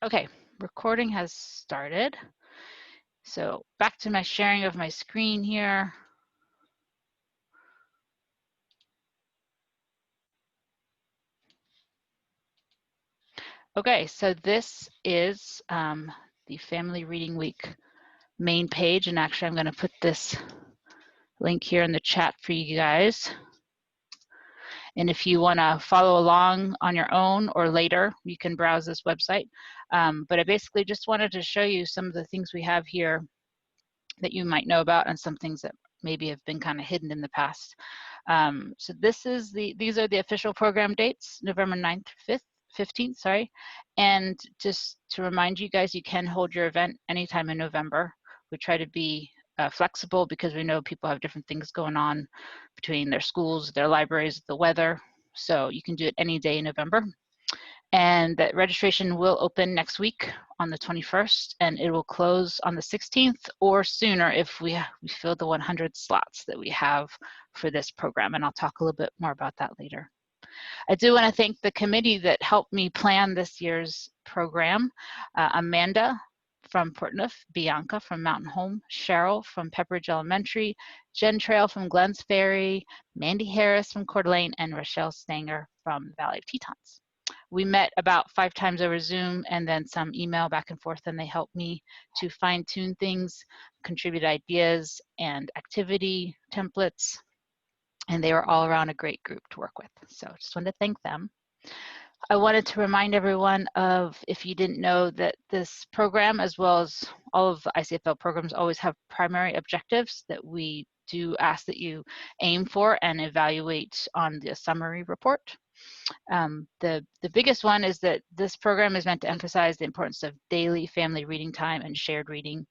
Okay, recording has started. So back to my sharing of my screen here. Okay, so this is the Family Reading Week main page, and actually I'm going to put this link here in the chat for you guys. And if you want to follow along on your own or later, you can browse this website. But I basically just wanted to show you some of the things we have here that you might know about and some things that maybe have been kind of hidden in the past. So these are the official program dates, November 9th, 15th, sorry. And just to remind you guys, you can hold your event anytime in November. We try to be flexible because we know people have different things going on between their schools, their libraries, the weather. So you can do it any day in November. And that registration will open next week on the 21st, and it will close on the 16th or sooner if we fill the 100 slots that we have for this program. And I'll talk a little bit more about that later. I do want to thank the committee that helped me plan this year's program. Amanda from Portneuf, Bianca from Mountain Home, Cheryl from Pepperidge Elementary, Jen Trail from Glens Ferry, Mandy Harris from Coeur d'Alene, and Rochelle Stanger from Valley of Tetons. We met about 5 times over Zoom and then some email back and forth, and they helped me to fine-tune things, contribute ideas and activity templates, and they were all around a great group to work with. So just wanted to thank them. I wanted to remind everyone of, if you didn't know, that this program, as well as all of the ICFL programs, always have primary objectives that we do ask that you aim for and evaluate on the summary report. The biggest one is that this program is meant to emphasize the importance of daily family reading time and shared reading.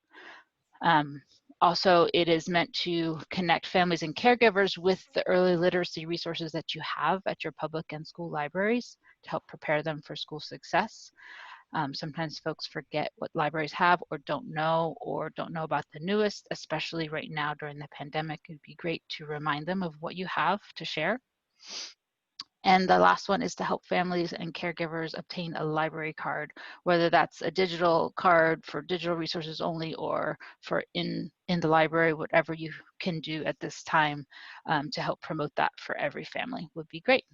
Also, it is meant to connect families and caregivers with the early literacy resources that you have at your public and school libraries to help prepare them for school success. Sometimes folks forget what libraries have or don't know about the newest, especially right now during the pandemic. It'd be great to remind them of what you have to share. And the last one is to help families and caregivers obtain a library card, whether that's a digital card for digital resources only or for in the library, whatever you can do at this time to help promote that for every family would be great.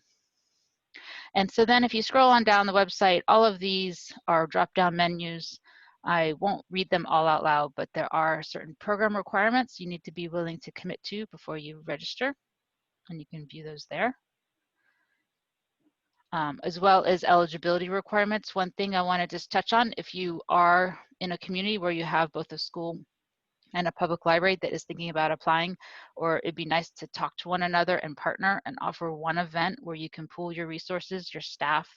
And so then if you scroll on down the website, all of these are drop-down menus. I won't read them all out loud, but there are certain program requirements you need to be willing to commit to before you register, and you can view those there. As well as eligibility requirements. One thing I want to just touch on, if you are in a community where you have both a school and a public library that is thinking about applying, or it'd be nice to talk to one another and partner and offer one event where you can pool your resources, your staff,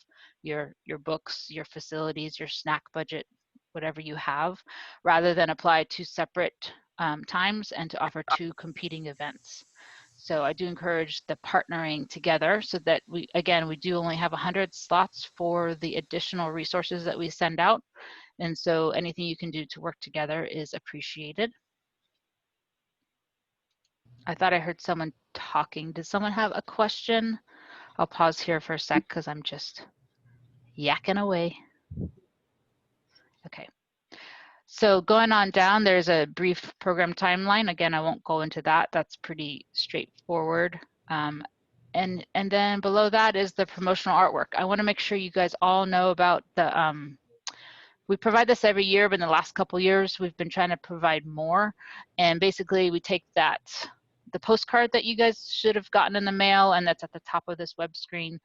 your books, your facilities, your snack budget, whatever you have, rather than apply 2 separate times and to offer 2 competing events. So I do encourage the partnering together so that we do only have 100 slots for the additional resources that we send out. And so anything you can do to work together is appreciated. I thought I heard someone talking. Does someone have a question? I'll pause here for a sec because I'm just yakking away. Okay. So going on down, there's a brief program timeline. Again, I won't go into that. That's pretty straightforward. And then below that is the promotional artwork. I want to make sure you guys all know about the, we provide this every year, but in the last couple years, we've been trying to provide more. And basically we take that, the postcard that you guys should have gotten in the mail and that's at the top of this web screen.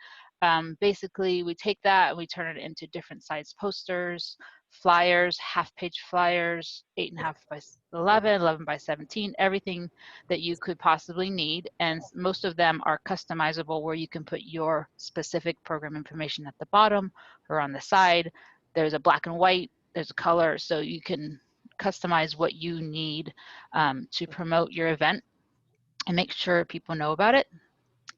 Basically we take that and we turn it into different size posters, flyers, half-page flyers, 8.5 by 11, 11 by 17, everything that you could possibly need. And most of them are customizable where you can put your specific program information at the bottom or on the side. There's a black and white, there's a color, so you can customize what you need to promote your event and make sure people know about it.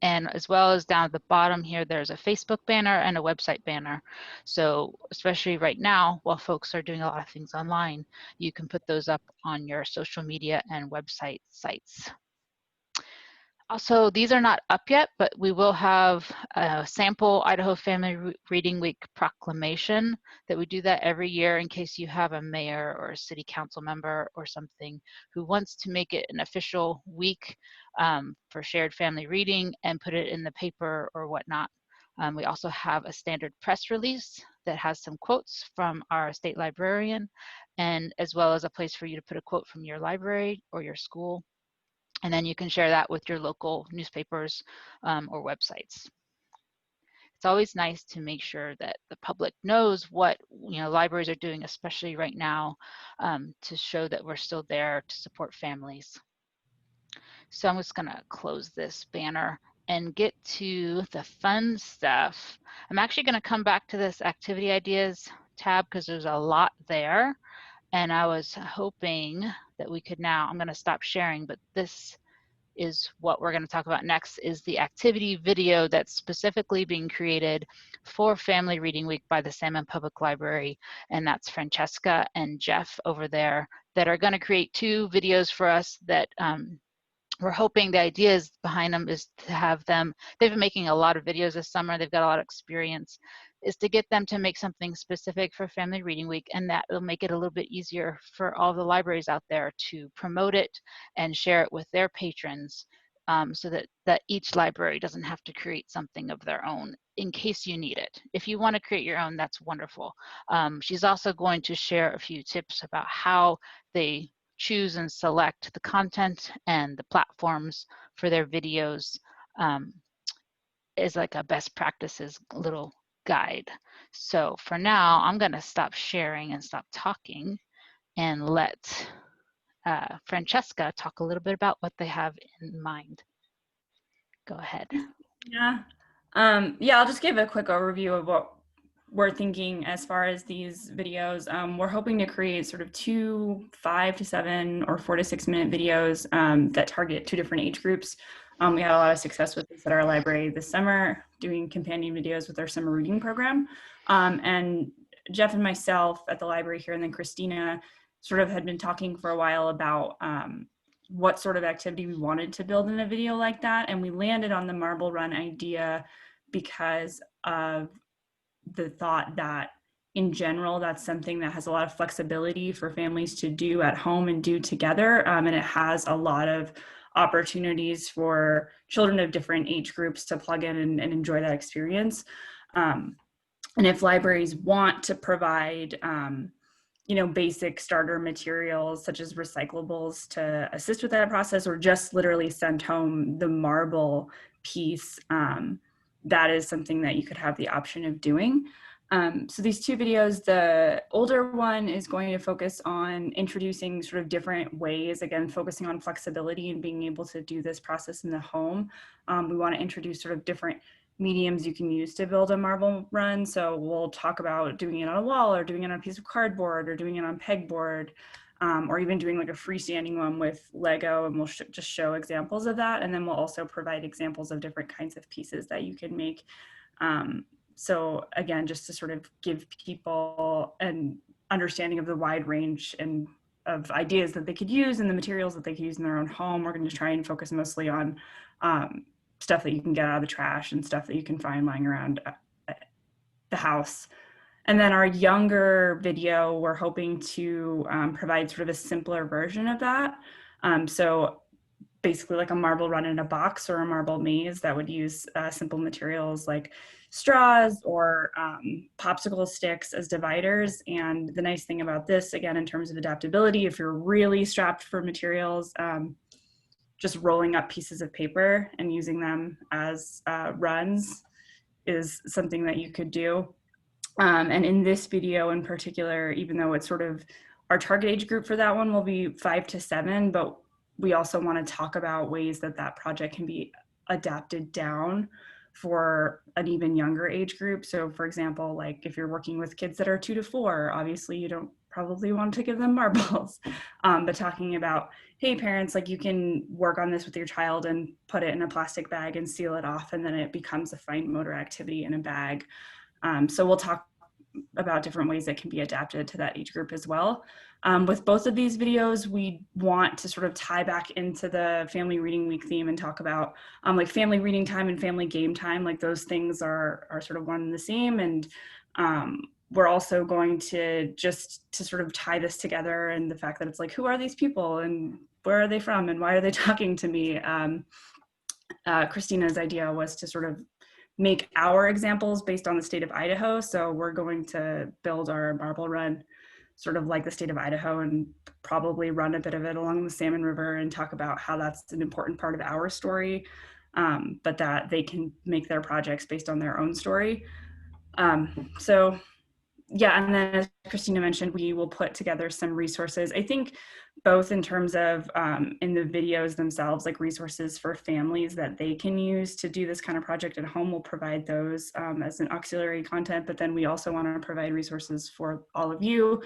And as well as down at the bottom here, there's a Facebook banner and a website banner. So especially right now, while folks are doing a lot of things online, you can put those up on your social media and website sites. Also, these are not up yet, but we will have a sample Idaho Family Reading Week proclamation that we do that every year in case you have a mayor or a city council member or something who wants to make it an official week for shared family reading and put it in the paper or whatnot. We also have a standard press release that has some quotes from our state librarian, and as well as a place for you to put a quote from your library or your school. And then you can share that with your local newspapers or websites. It's always nice to make sure that the public knows what libraries are doing, especially right now, to show that we're still there to support families. So I'm just gonna close this banner and get to the fun stuff. I'm actually gonna come back to this activity ideas tab because there's a lot there. And I was hoping that we could now, I'm gonna stop sharing, but this is what we're going to talk about next, is the activity video that's specifically being created for Family Reading Week by the Salmon Public Library. And that's Francesca and Jeff over there that are going to create 2 videos for us that we're hoping the ideas behind them is to have them, they've been making a lot of videos this summer, they've got a lot of experience, is to get them to make something specific for Family Reading Week, and that will make it a little bit easier for all the libraries out there to promote it and share it with their patrons, so that each library doesn't have to create something of their own in case you need it. If you want to create your own, that's wonderful. She's also going to share a few tips about how they choose and select the content and the platforms for their videos, is like a best practices little guide. So for now, I'm going to stop sharing and stop talking and let Francesca talk a little bit about what they have in mind. Go ahead. Yeah. I'll just give a quick overview of what we're thinking as far as these videos. We're hoping to create sort of 2 5 to 7 or 4 to 6 minute videos that target 2 different age groups. We had a lot of success with this at our library this summer, doing companion videos with our summer reading program. And Jeff and myself at the library here, and then Christina sort of had been talking for a while about what sort of activity we wanted to build in a video like that. And we landed on the marble run idea because of the thought that in general, that's something that has a lot of flexibility for families to do at home and do together. And it has a lot of opportunities for children of different age groups to plug in and enjoy that experience. And if libraries want to provide basic starter materials such as recyclables to assist with that process, or just literally send home the marble piece, that is something that you could have the option of doing. So these 2 videos, the older one is going to focus on introducing sort of different ways, again, focusing on flexibility and being able to do this process in the home. We want to introduce sort of different mediums you can use to build a marble run. So we'll talk about doing it on a wall, or doing it on a piece of cardboard, or doing it on pegboard, or even doing like a freestanding one with Lego, and we'll just show examples of that. And then we'll also provide examples of different kinds of pieces that you can make. So again, just to sort of give people an understanding of the wide range and of ideas that they could use and the materials that they could use in their own home. We're going to try and focus mostly on stuff that you can get out of the trash and stuff that you can find lying around the house. And then our younger video, we're hoping to provide sort of a simpler version of that. So basically like a marble run in a box or a marble maze that would use simple materials like straws or popsicle sticks as dividers. And the nice thing about this, again, in terms of adaptability, if you're really strapped for materials, just rolling up pieces of paper and using them as runs is something that you could do. And in this video in particular, even though it's sort of our target age group for that one will be 5 to 7, but we also want to talk about ways that that project can be adapted down for an even younger age group. So for example, like if you're working with kids that are 2 to 4, obviously you don't probably want to give them marbles, but talking about, hey parents, like you can work on this with your child and put it in a plastic bag and seal it off, and then it becomes a fine motor activity in a bag. So we'll talk about different ways that can be adapted to that age group as well. With both of these videos, we want to sort of tie back into the Family Reading Week theme and talk about like family reading time and family game time. Like those things are sort of one and the same. And we're also going to just to sort of tie this together, and the fact that it's like, who are these people and where are they from and why are they talking to me? Christina's idea was to sort of make our examples based on the state of Idaho. So we're going to build our marble run sort of like the state of Idaho, and probably run a bit of it along the Salmon River and talk about how that's an important part of our story, but that they can make their projects based on their own story. So yeah, and then as Christina mentioned, we will put together some resources. I think both in terms of in the videos themselves, like resources for families that they can use to do this kind of project at home. We'll provide those as an auxiliary content, but then we also want to provide resources for all of you,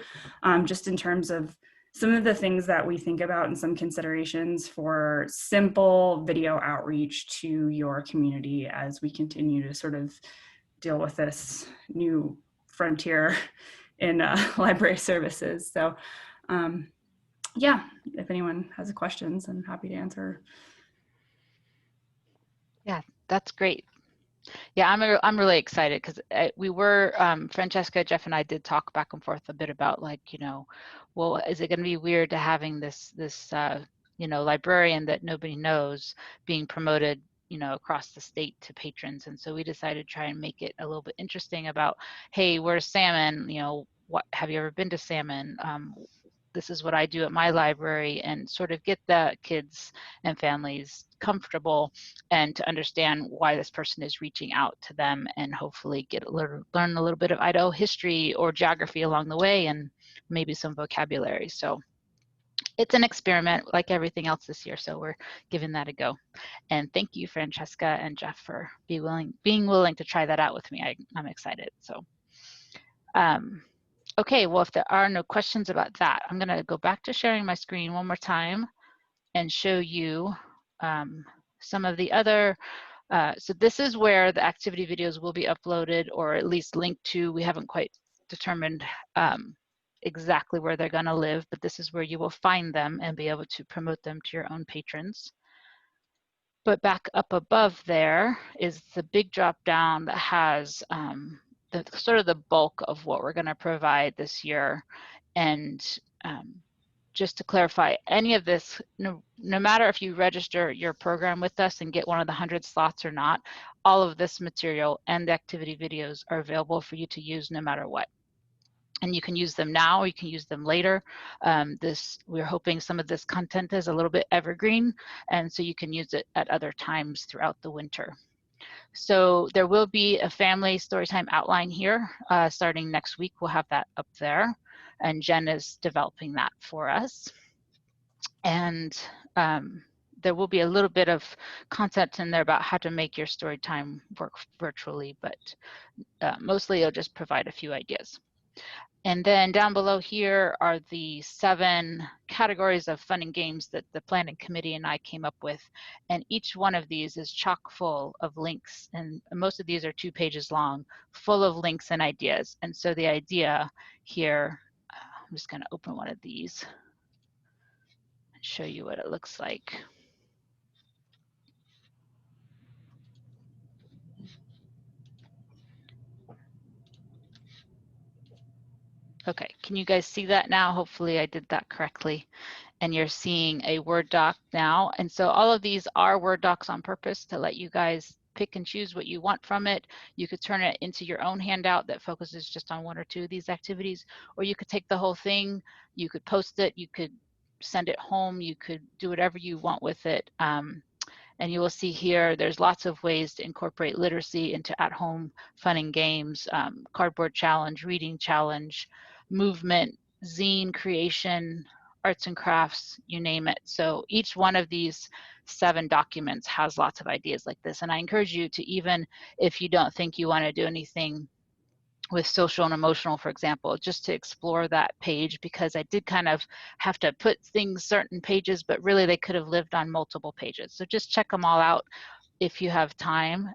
just in terms of some of the things that we think about and some considerations for simple video outreach to your community as we continue to sort of deal with this new frontier in library services. So yeah, if anyone has questions, I'm happy to answer. Yeah, that's great. Yeah, I'm really excited because we were, Francesca, Jeff, and I did talk back and forth a bit about, like, you know, well, is it going to be weird to having this you know, librarian that nobody knows being promoted, you know, across the state to patrons? And so we decided to try and make it a little bit interesting about, hey, where's Salmon? You know, what have you ever been to Salmon? This is what I do at my library, and sort of get the kids and families comfortable and to understand why this person is reaching out to them, and hopefully learn a little bit of Idaho history or geography along the way, and maybe some vocabulary. So it's an experiment like everything else this year, so we're giving that a go. And thank you, Francesca and Jeff, for being willing to try that out with me. I'm excited. So okay, well, if there are no questions about that, I'm going to go back to sharing my screen one more time and show you some of the other, so this is where the activity videos will be uploaded, or at least linked to. We haven't quite determined exactly where they're going to live, but this is where you will find them and be able to promote them to your own patrons. But back up above there is the big drop down that has the sort of the bulk of what we're going to provide this year. And just to clarify, any of this, no matter if you register your program with us and get one of the 100 slots or not, all of this material and the activity videos are available for you to use no matter what. And you can use them now, or you can use them later. We're hoping some of this content is a little bit evergreen, and so you can use it at other times throughout the winter. So there will be a family storytime outline here. Starting next week, we'll have that up there, and Jen is developing that for us. And there will be a little bit of content in there about how to make your storytime work virtually, but mostly it'll just provide a few ideas. And then down below here are the 7 categories of fun and games that the planning committee and I came up with. And each one of these is chock full of links. And most of these are 2 pages long, full of links and ideas. And so the idea here, I'm just going to open one of these and show you what it looks like. Okay, can you guys see that now? Hopefully I did that correctly. And you're seeing a Word doc now. And so all of these are Word docs on purpose to let you guys pick and choose what you want from it. You could turn it into your own handout that focuses just on 1 or 2 of these activities, or you could take the whole thing, you could post it, you could send it home, you could do whatever you want with it. And you will see here, there's lots of ways to incorporate literacy into at-home fun and games, cardboard challenge, reading challenge, movement, zine creation, arts and crafts, you name it. So each one of these 7 documents has lots of ideas like this. And I encourage you to, even if you don't think you want to do anything with social and emotional, for example, just to explore that page, because I did kind of have to put things certain pages, but really they could have lived on multiple pages. So just check them all out if you have time.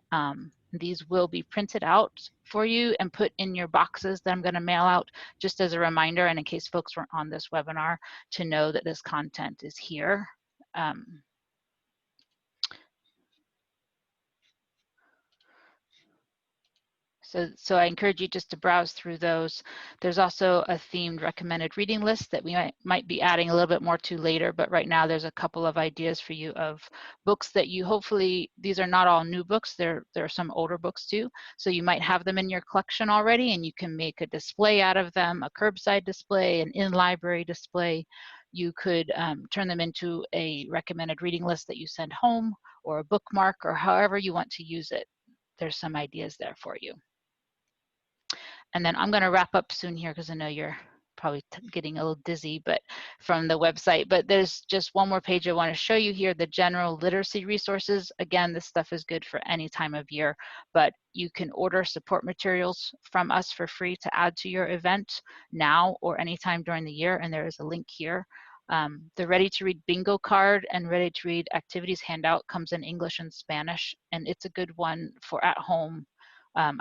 These will be printed out for you and put in your boxes that I'm going to mail out, just as a reminder, and in case folks weren't on this webinar, to know that this content is here. So I encourage you just to browse through those. There's also a themed recommended reading list that we might be adding a little bit more to later, but right now there's a couple of ideas for you of books that you hopefully, these are not all new books, there are some older books too, so you might have them in your collection already and you can make a display out of them, a curbside display, an in-library display. You could turn them into a recommended reading list that you send home, or a bookmark, or however you want to use it. There's some ideas there for you. And then I'm going to wrap up soon here because I know you're probably getting a little dizzy from the website, but there's just one more page I want to show you here, the general literacy resources. Again, this stuff is good for any time of year, but you can order support materials from us for free to add to your event now or anytime during the year, and there is a link here. The Ready to Read bingo card and Ready to Read activities handout comes in English and Spanish, and it's a good one for at home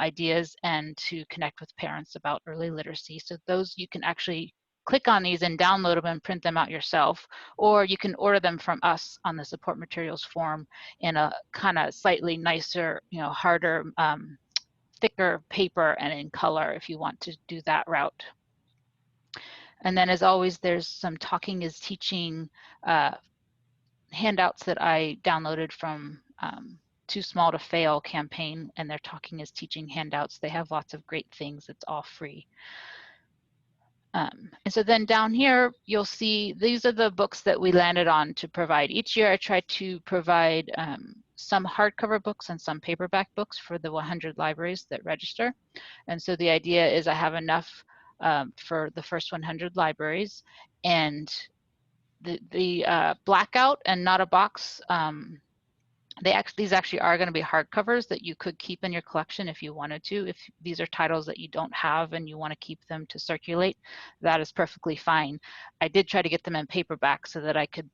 ideas and to connect with parents about early literacy. So those, you can actually click on these and download them and print them out yourself, or you can order them from us on the support materials form in a kind of slightly nicer, harder, thicker paper and in color if you want to do that route. And then as always, there's some Talking is Teaching handouts that I downloaded from Too Small to Fail campaign, and their Talking is Teaching handouts. They have lots of great things. It's all free. And so then down here, you'll see these are the books that we landed on to provide. Each year I try to provide some hardcover books and some paperback books for the 100 libraries that register. And so the idea is I have enough for the first 100 libraries, and the blackout and not a box, these actually are going to be hardcovers that you could keep in your collection if you wanted to. If these are titles that you don't have and you want to keep them to circulate, that is perfectly fine. I did try to get them in paperback so that I could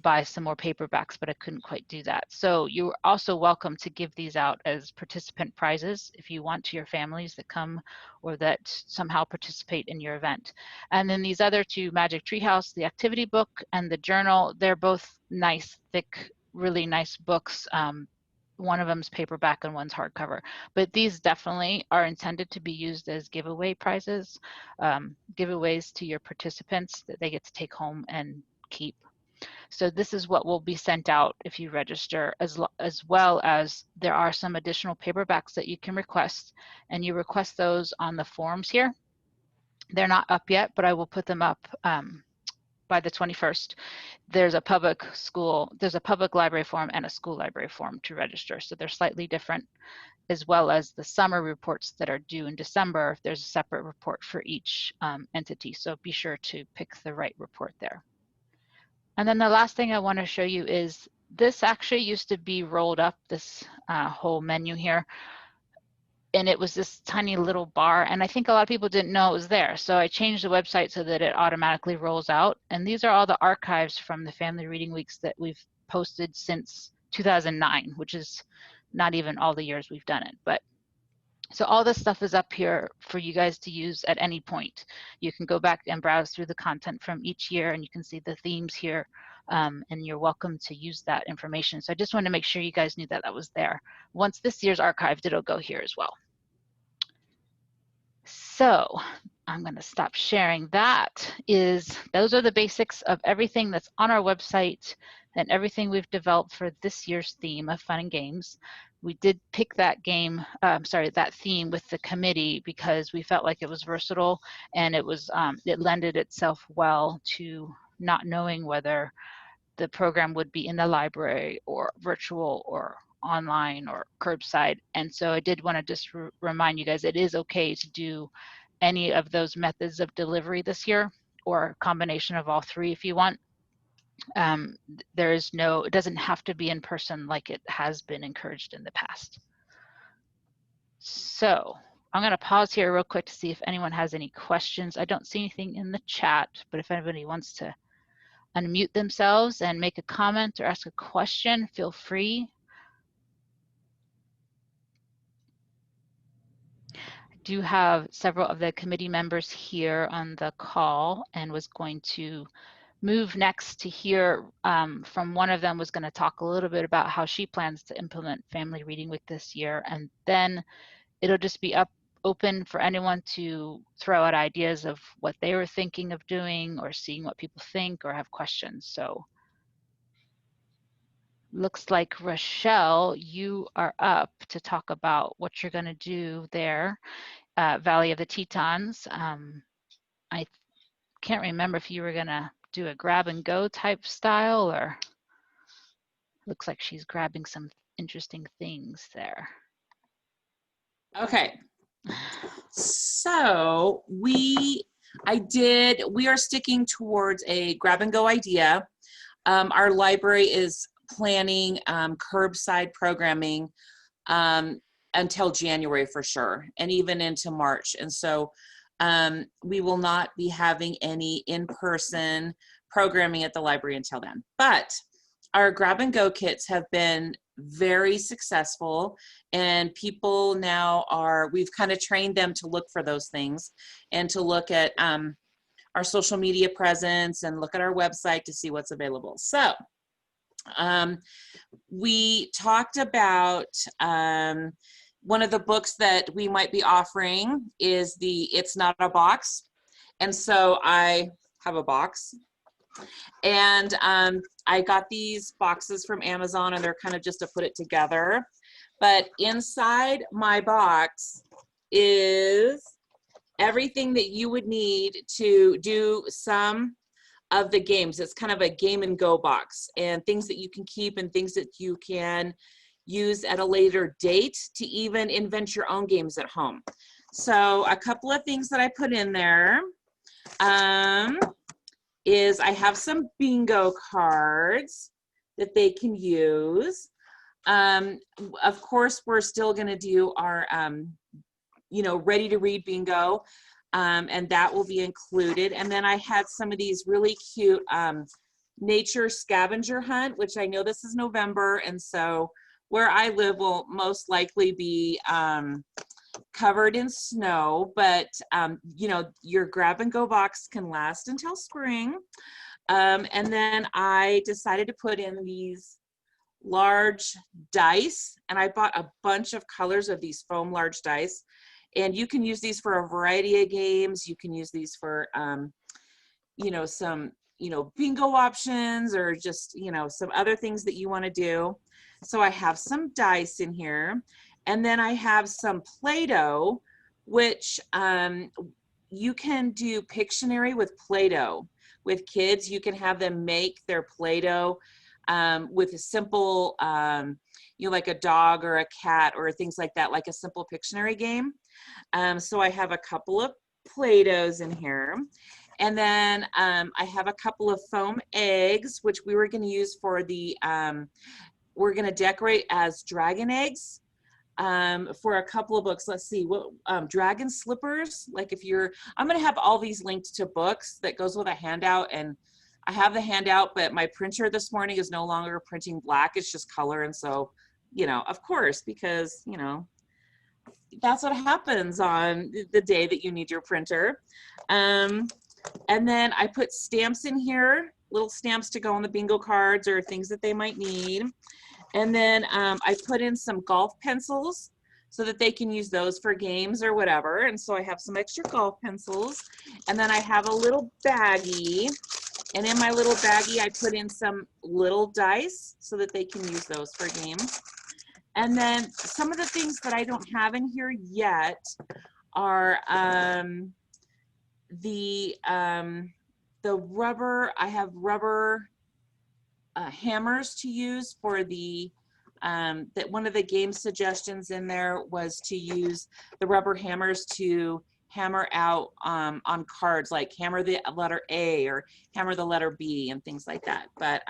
buy some more paperbacks, but I couldn't quite do that. So you're also welcome to give these out as participant prizes if you want, to your families that come or that somehow participate in your event. And then these other two, Magic Treehouse, the activity book, and the journal, they're both nice, thick, really nice books. One of them's paperback and one's hardcover, but these definitely are intended to be used as giveaway prizes, giveaways to your participants that they get to take home and keep. So this is what will be sent out if you register, as well as there are some additional paperbacks that you can request, and you request those on the forms here. They're not up yet, but I will put them up by the 21st. There's a public library form and a school library form to register, so they're slightly different, as well as the summer reports that are due in December. There's a separate report for each entity, so be sure to pick the right report there. And then the last thing I want to show you is this actually used to be rolled up, this whole menu here, and it was this tiny little bar, and I think a lot of people didn't know it was there. So I changed the website so that it automatically rolls out, and these are all the archives from the Family Reading Weeks that we've posted since 2009, which is not even all the years we've done it. But so all this stuff is up here for you guys to use at any point. You can go back and browse through the content from each year, and you can see the themes here, and you're welcome to use that information. So I just wanted to make sure you guys knew that that was there. Once this year's archived, it'll go here as well. So I'm going to stop sharing. Those are the basics of everything that's on our website and everything we've developed for this year's theme of fun and games. We did pick that that theme with the committee because we felt like it was versatile, and it lended itself well to not knowing whether the program would be in the library or virtual or online or curbside. And so I did want to just remind you guys, it is okay to do any of those methods of delivery this year, or a combination of all three if you want. It doesn't have to be in person like it has been encouraged in the past. So I'm going to pause here real quick to see if anyone has any questions. I don't see anything in the chat, but if anybody wants to unmute themselves and make a comment or ask a question, feel free. do have several of the committee members here on the call and was going to move next to hear from one of them. Was going to talk a little bit about how she plans to implement Family Reading Week this year, and then it'll just be open for anyone to throw out ideas of what they were thinking of doing or seeing what people think or have questions. So looks like Rochelle, you are up to talk about what you're going to do there, Valley of the Tetons. I can't remember if you were going to do a grab and go type style, or looks like she's grabbing some interesting things there. Okay. So we are sticking towards a grab and go idea. Our library is planning curbside programming until January for sure, and even into March. And so we will not be having any in-person programming at the library until then. But our grab and go kits have been very successful, and people now we've kind of trained them to look for those things and to look at our social media presence and look at our website to see what's available. So we talked about one of the books that we might be offering is the It's Not a Box. And so I have a box, and I got these boxes from Amazon, and they're kind of just to put it together. But inside my box is everything that you would need to do some of the games. It's kind of a game and go box, and things that you can keep and things that you can use at a later date to even invent your own games at home. So a couple of things that I put in there is I have some bingo cards that they can use. Of course, we're still going to do our, ready to read bingo, and that will be included. And then I had some of these really cute nature scavenger hunt, which I know this is November, and so where I live will most likely be covered in snow, but your grab and go box can last until spring. And then I decided to put in these large dice, and I bought a bunch of colors of these foam large dice, and you can use these for a variety of games. You can use these for some bingo options, or just some other things that you want to do. So I have some dice in here, and then I have some Play-Doh, which you can do Pictionary with Play-Doh. With kids, you can have them make their Play-Doh with a simple, like a dog or a cat or things like that, like a simple Pictionary game. So I have a couple of Play-Dohs in here. And then I have a couple of foam eggs, which we were going to use for the, we're going to decorate as dragon eggs for a couple of books. Let's see, what dragon slippers. Like I'm going to have all these linked to books that goes with a handout, and I have the handout, but my printer this morning is no longer printing black. It's just color. And so, of course, because, that's what happens on the day that you need your printer. And then I put stamps in here, little stamps to go on the bingo cards or things that they might need. And then I put in some golf pencils so that they can use those for games or whatever. And so I have some extra golf pencils. And then I have a little baggie. And in my little baggie, I put in some little dice so that they can use those for games. And then some of the things that I don't have in here yet are the rubber. I have rubber hammers to use for the that one of the game suggestions in there was to use the rubber hammers to hammer out on cards, like hammer the letter A or hammer the letter B and things like that. But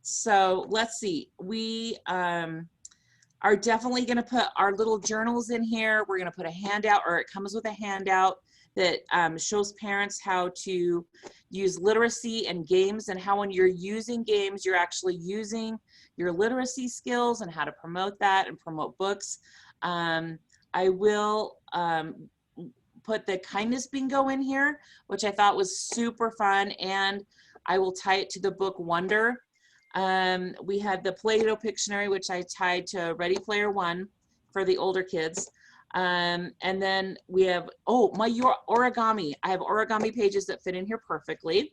so let's see, we are definitely going to put our little journals in here. We're going to put a handout, or it comes with a handout that shows parents how to use literacy and games, and how when you're using games, you're actually using your literacy skills and how to promote that and promote books. I will put the kindness bingo in here, which I thought was super fun, and I will tie it to the book Wonder. We had the Play-Doh Pictionary, which I tied to Ready Player One for the older kids. And then we have, your origami. I have origami pages that fit in here perfectly.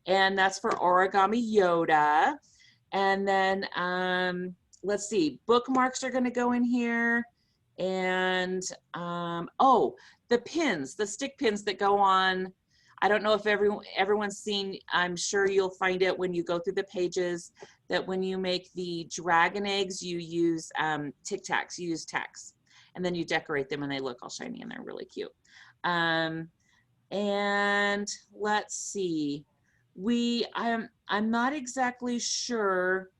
And that's for Origami Yoda. And then, let's see, bookmarks are gonna go in here. And, the pins, the stick pins that go on. I don't know if everyone's seen, I'm sure you'll find it when you go through the pages, that when you make the dragon eggs, you use Tic Tacs, you use tacks, and then you decorate them and they look all shiny and they're really cute. And let's see, I'm not exactly sure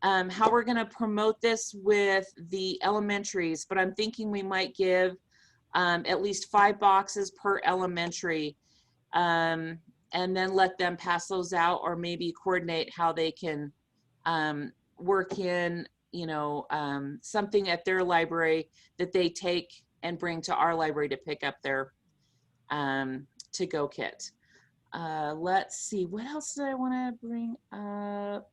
how we're gonna promote this with the elementaries, but I'm thinking we might give at least 5 boxes per elementary, and then let them pass those out, or maybe coordinate how they can work in, something at their library that they take and bring to our library to pick up their to-go kit. Let's see, what else did I want to bring up?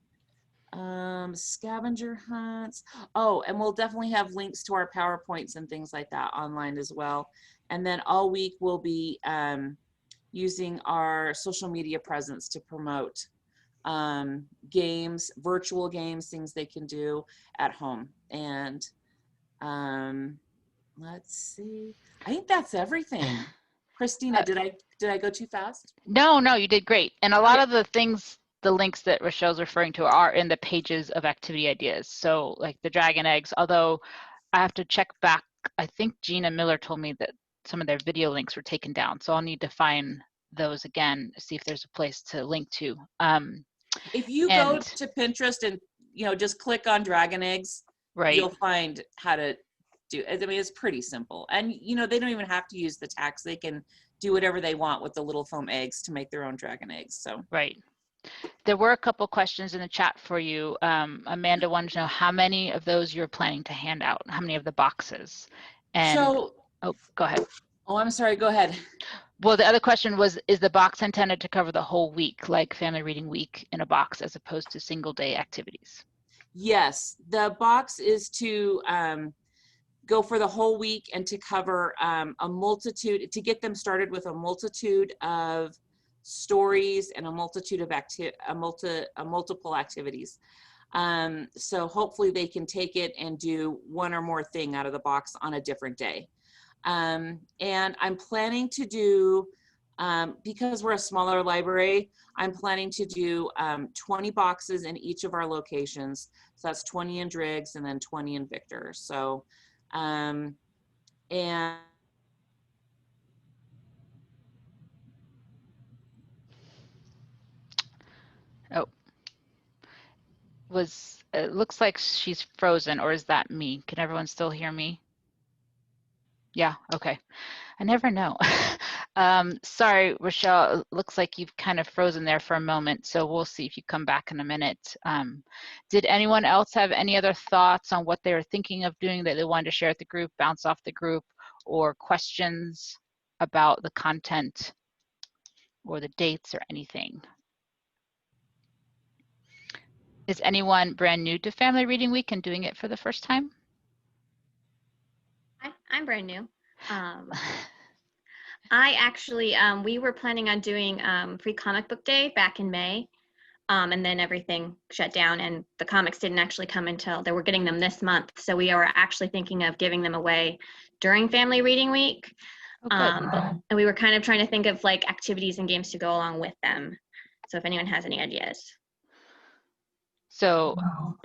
Scavenger hunts. And we'll definitely have links to our PowerPoints and things like that online as well. And then all week we'll be using our social media presence to promote games, virtual games, things they can do at home. And let's see, I think that's everything. Christina, did I go too fast? No, you did great. And a lot of the things, the links that Rochelle's referring to are in the pages of activity ideas. So like the dragon eggs, although I have to check back. I think Gina Miller told me that some of their video links were taken down. So I'll need to find those again, see if there's a place to link to. If you go to Pinterest and, just click on dragon eggs, right, you'll find how to do it. I mean, it's pretty simple. And, they don't even have to use the tacks. They can do whatever they want with the little foam eggs to make their own dragon eggs. So, right. There were a couple questions in the chat for you. Amanda wanted to know how many of those you're planning to hand out, how many of the boxes. And go ahead. Oh, I'm sorry, go ahead. Well, the other question was, is the box intended to cover the whole week, like Family Reading Week in a box, as opposed to single day activities? Yes, the box is to go for the whole week and to cover a multitude, to get them started with a multitude of stories and a multitude of multiple activities. So hopefully they can take it and do one or more thing out of the box on a different day. And I'm planning to do, because we're a smaller library, I'm planning to do 20 boxes in each of our locations. So that's 20 in Driggs and then 20 in Victor. So, and it looks like she's frozen, or is that me? Can everyone still hear me? Yeah, okay. I never know. Sorry, Rochelle, it looks like you've kind of frozen there for a moment, so we'll see if you come back in a minute. Did anyone else have any other thoughts on what they were thinking of doing that they wanted to share with the group, bounce off the group, or questions about the content or the dates or anything? Is anyone brand new to Family Reading Week and doing it for the first time? I'm brand new. I actually, we were planning on doing Free Comic Book Day back in May, and then everything shut down and the comics didn't actually come until they were getting them this month. So we are actually thinking of giving them away during Family Reading Week. And we were kind of trying to think of like activities and games to go along with them. So if anyone has any ideas. So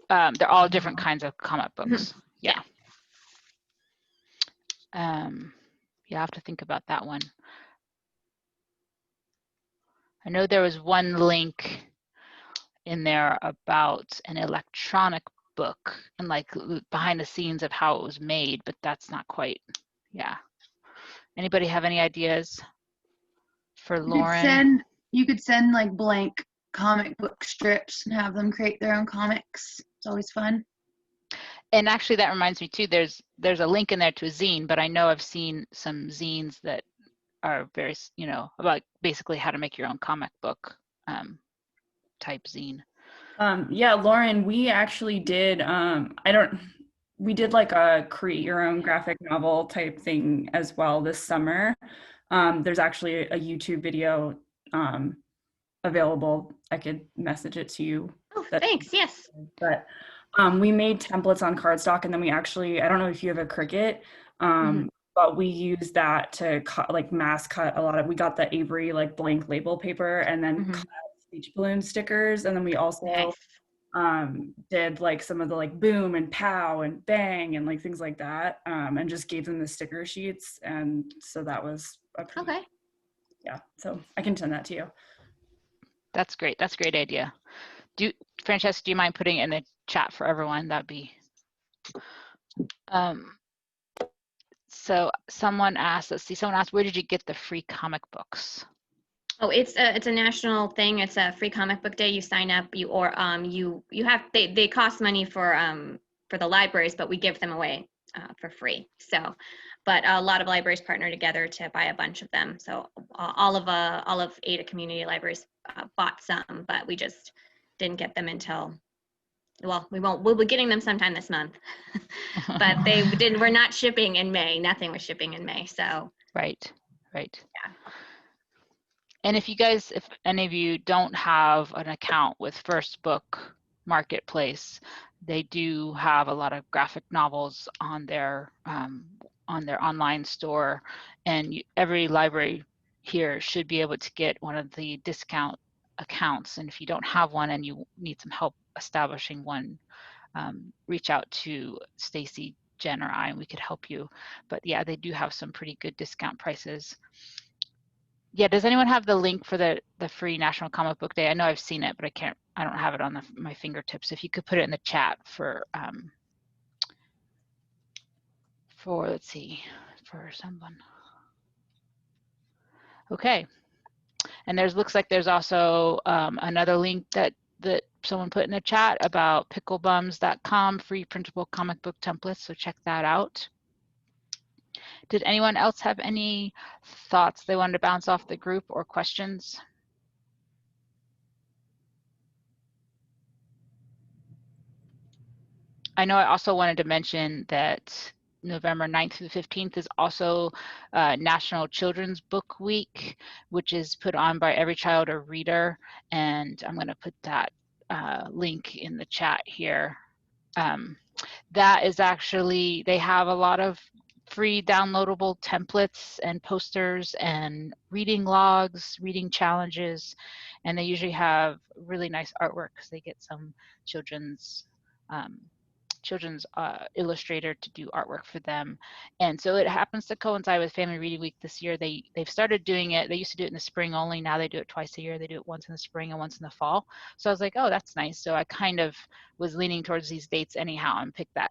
they're all different kinds of comic books. Yeah. You have to think about that one. I know there was one link in there about an electronic book and like behind the scenes of how it was made, but that's not quite, yeah. Anybody have any ideas for Lauren? You could send like blank comic book strips and have them create their own comics. It's always fun. And actually that reminds me too, there's a link in there to a zine, but I know I've seen some zines that are very, you know, about basically how to make your own comic book type zine. Yeah, Lauren, we actually did, we did like a create your own graphic novel type thing as well this summer. There's actually a YouTube video available. I could message it to you. Oh, thanks. Yes. But we made templates on cardstock, and then we actually, I don't know if you have a Cricut, but we used that to cut, like mass cut a lot of, we got the Avery like blank label paper and then cut speech balloon stickers. And then we also did like some of the like boom and pow and bang and like things like that, and just gave them the sticker sheets. And so that was a pretty, yeah, so I can send that to you. That's great. That's a great idea. Francesca, do you mind putting it in the chat for everyone? That'd be. So someone asked, let's see, someone asked, where did you get the free comic books? Oh, it's a national thing. It's a free comic book day. You sign up, you have, they cost money for the libraries, but we give them away for free. So, but a lot of libraries partner together to buy a bunch of them. So all of Ada community libraries bought some, but we just didn't get them until, well, we'll be getting them sometime this month. But we're not shipping in May. Nothing was shipping in May. So right. Yeah. And if any of you don't have an account with First Book Marketplace, they do have a lot of graphic novels on their online store, and every library here should be able to get one of the discount accounts. And if you don't have one and you need some help establishing one, reach out to Stacy, Jen, or I, and we could help you. But yeah, they do have some pretty good discount prices. Yeah, does anyone have the link for the free National Comic Book Day? I know I've seen it, but I don't have it on my fingertips. If you could put it in the chat for let's see, for someone. Okay, and looks like there's also another link that someone put in the chat about picklebums.com, free printable comic book templates, so check that out. Did anyone else have any thoughts they wanted to bounce off the group or questions? I know I also wanted to mention that November 9th through the 15th is also National Children's Book Week, which is put on by Every Child a Reader. And I'm going to put that link in the chat here. That is actually, they have a lot of free downloadable templates and posters and reading logs, reading challenges, and they usually have really nice artwork because they get some children's illustrator to do artwork for them. And so it happens to coincide with Family Reading Week this year. They've started doing it. They used to do it in the spring only. Now they do it twice a year. They do it once in the spring and once in the fall. So I was like, oh, that's nice. So I kind of was leaning towards these dates anyhow and picked that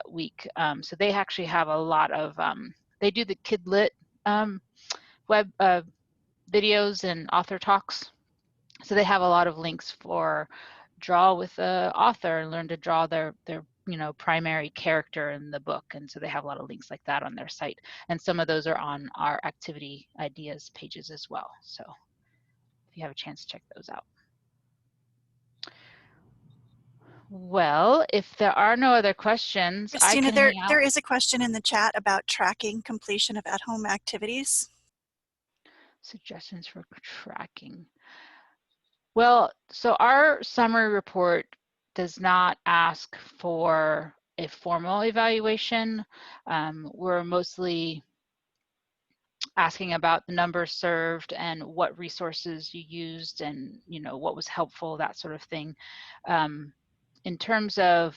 week. So they actually have a lot of, they do the Kidlit web videos and author talks. So they have a lot of links for draw with the author and learn to draw their primary character in the book. And so they have a lot of links like that on their site. And some of those are on our activity ideas pages as well. So if you have a chance, check those out. Well, if there are no other questions, Christina, there is a question in the chat about tracking completion of at-home activities. Suggestions for tracking. Well, so our summary report does not ask for a formal evaluation. We're mostly asking about the numbers served and what resources you used and what was helpful, that sort of thing. In terms of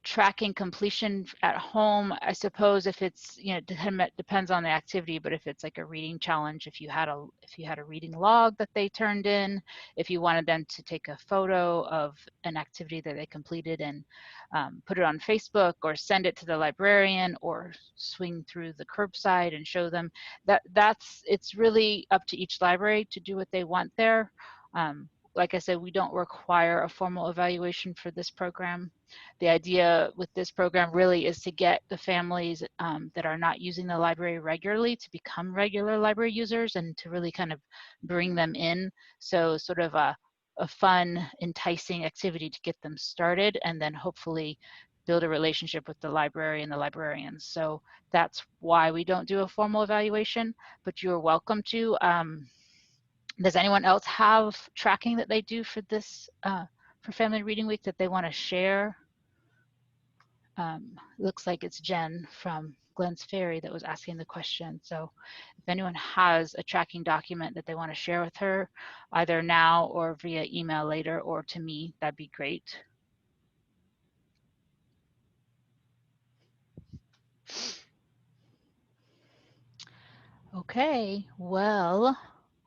tracking completion at home, I suppose if it's depends on the activity, but if it's like a reading challenge, if you had a reading log that they turned in, if you wanted them to take a photo of an activity that they completed and put it on Facebook or send it to the librarian or swing through the curbside and show them, it's really up to each library to do what they want there. like I said, we don't require a formal evaluation for this program. The idea with this program really is to get the families that are not using the library regularly to become regular library users and to really kind of bring them in. So sort of a fun, enticing activity to get them started, and then hopefully build a relationship with the library and the librarians. So that's why we don't do a formal evaluation, but you're welcome to. Does anyone else have tracking that they do for this, for Family Reading Week that they want to share? Looks like it's Jen from Glens Ferry that was asking the question. So if anyone has a tracking document that they want to share with her, either now or via email later or to me, that'd be great. Okay, well,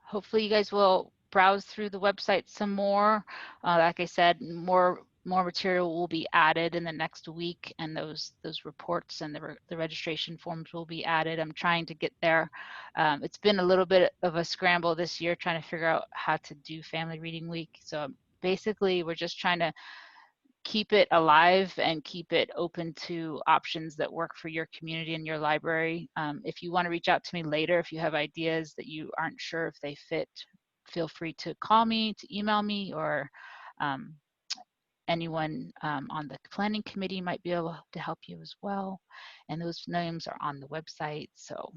hopefully you guys will browse through the website some more. Like I said, more material will be added in the next week, and those reports and the registration forms will be added. I'm trying to get there. It's been a little bit of a scramble this year trying to figure out how to do Family Reading Week. So basically, we're just trying to keep it alive and keep it open to options that work for your community and your library. If you want to reach out to me later, if you have ideas that you aren't sure if they fit, feel free to call me, to email me, or anyone on the planning committee might be able to help you as well. And those names are on the website. So,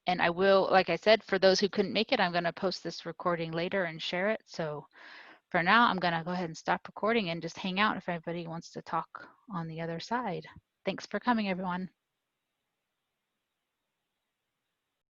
and I will, like I said, for those who couldn't make it, I'm going to post this recording later and share it. So for now, I'm going to go ahead and stop recording and just hang out if anybody wants to talk on the other side. Thanks for coming, everyone.